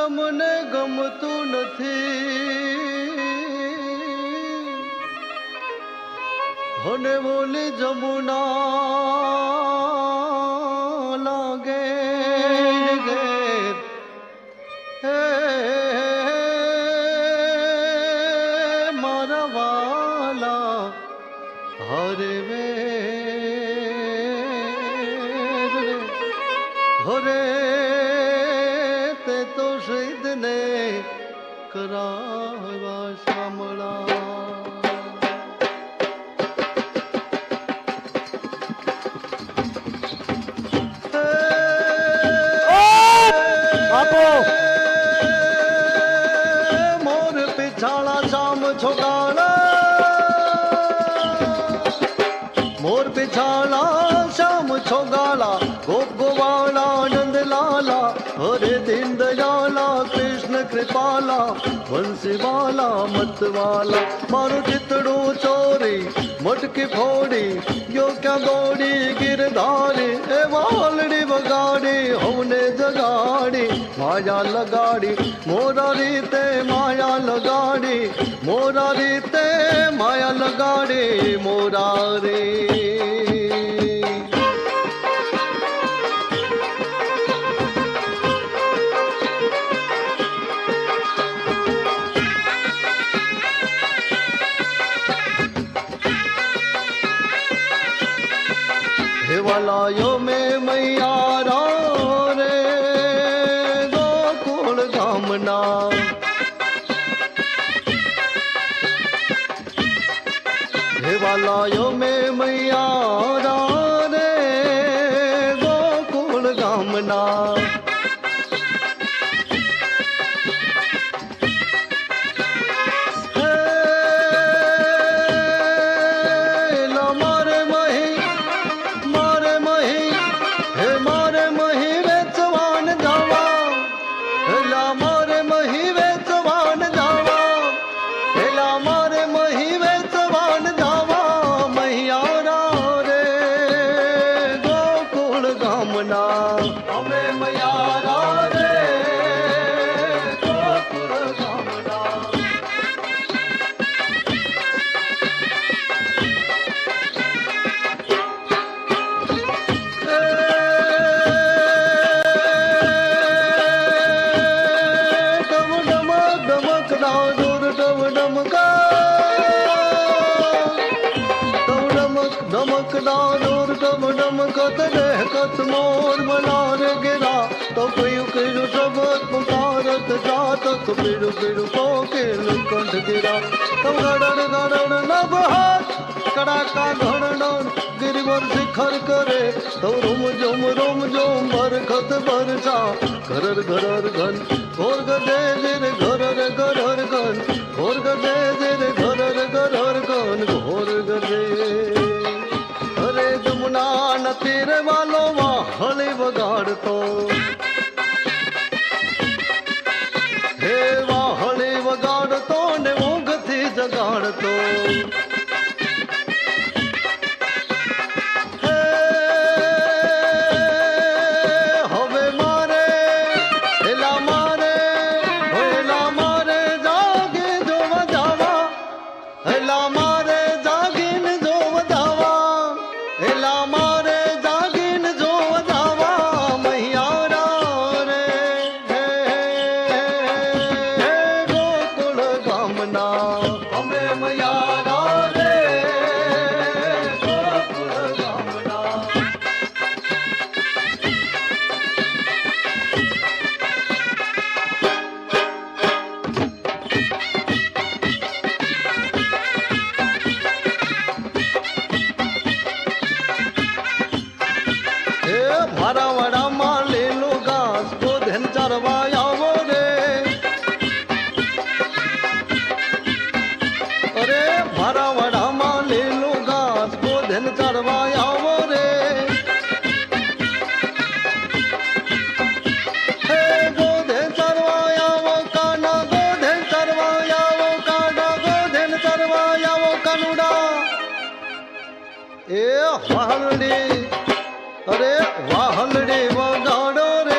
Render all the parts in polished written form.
તમને ગમતું નથી અને બોલી જમુના લાગે ઘેર હે મારા વાલા હરે વે હરે તે તો શહીદ ને કરાવા સાંભળા मोर पिछाड़ा शाम छोगाड़ा मोर पिछाड़ा शाम छोगाड़ा गोप गोवाला नंद लाला हरे दीन दयाला कृष्ण कृपाला बंसीवाला मतवाला मारू चितड़ू ચોરી મટકી ફોડી યો ક્યાં ગોડી ગિરધારી એ વાલડી વગાડી હવને જગાડી માયા લગાડી મોરા રીતે માયા લગાડી મોરા રીતે માયા લગાડી મોરારી वालायो में मैयारा रे गोकुल धामना हे वालायो में मैयारा रे गोकुल धामना कत मोर मलार गिरा तो पयु किरु सबत पुकारत जात तो पिरु पिरु को किल कंठ गिरा तो गड़न गड़न नभ हाथ कड़ाका घड़न गिरिवर शिखर करे तो रोम जोम बरखत बरसा घरर घरर घन घोर गदे जिर घरर घरर घन घोर गदे जिर घरर घरर घन घोर गदे જમુના ન તીર વાલો વાહળી વગાડતો હે વાહળી વગાડતો ને ઊંઘથી જગાડતો હવે મારે હેલા મારે જાગે જોવા જાવા હેલા મારે જાગીને જોવા જાવા હેલા મારે જાગીને જોવા જાવા મૈયારા રે હે ગોકુળ ગામના અમે મૈયારા રે ગોકુળ ગામના મારા વડામાં લીલું ઘાસ ગોધન ચરવા આવો રે અરે મારા વડામાં લીલું ઘાસ ગોધન ચરવા આવો રે હે ગોધન ચરવા આવો કાના ગોધન ચરવા આવો કાના ગોધન ચરવા આવો કનુડા એ વાહલડી અરે વાહલડી વગાડો રે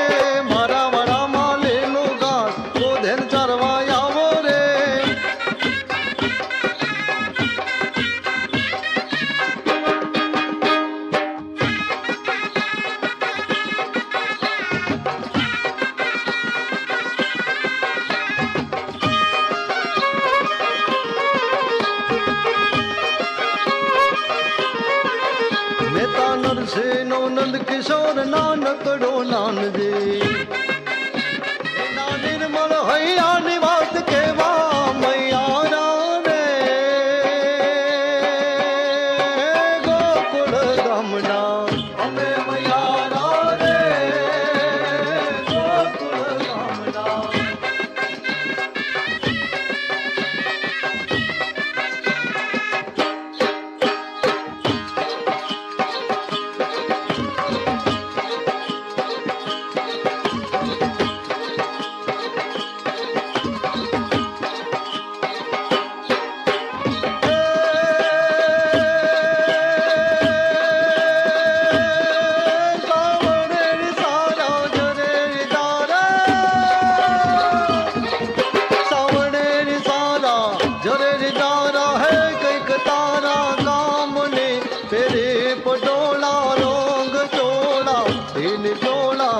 મારા વડામાં લીલું ઘાસ किशोर नानकड़ो नान जी ना निर्मल हैया निवास केवा मैया रे गोकुल गमना अमे मैया रे गोकुल गमना पटोला रोंग चोला तीन चोला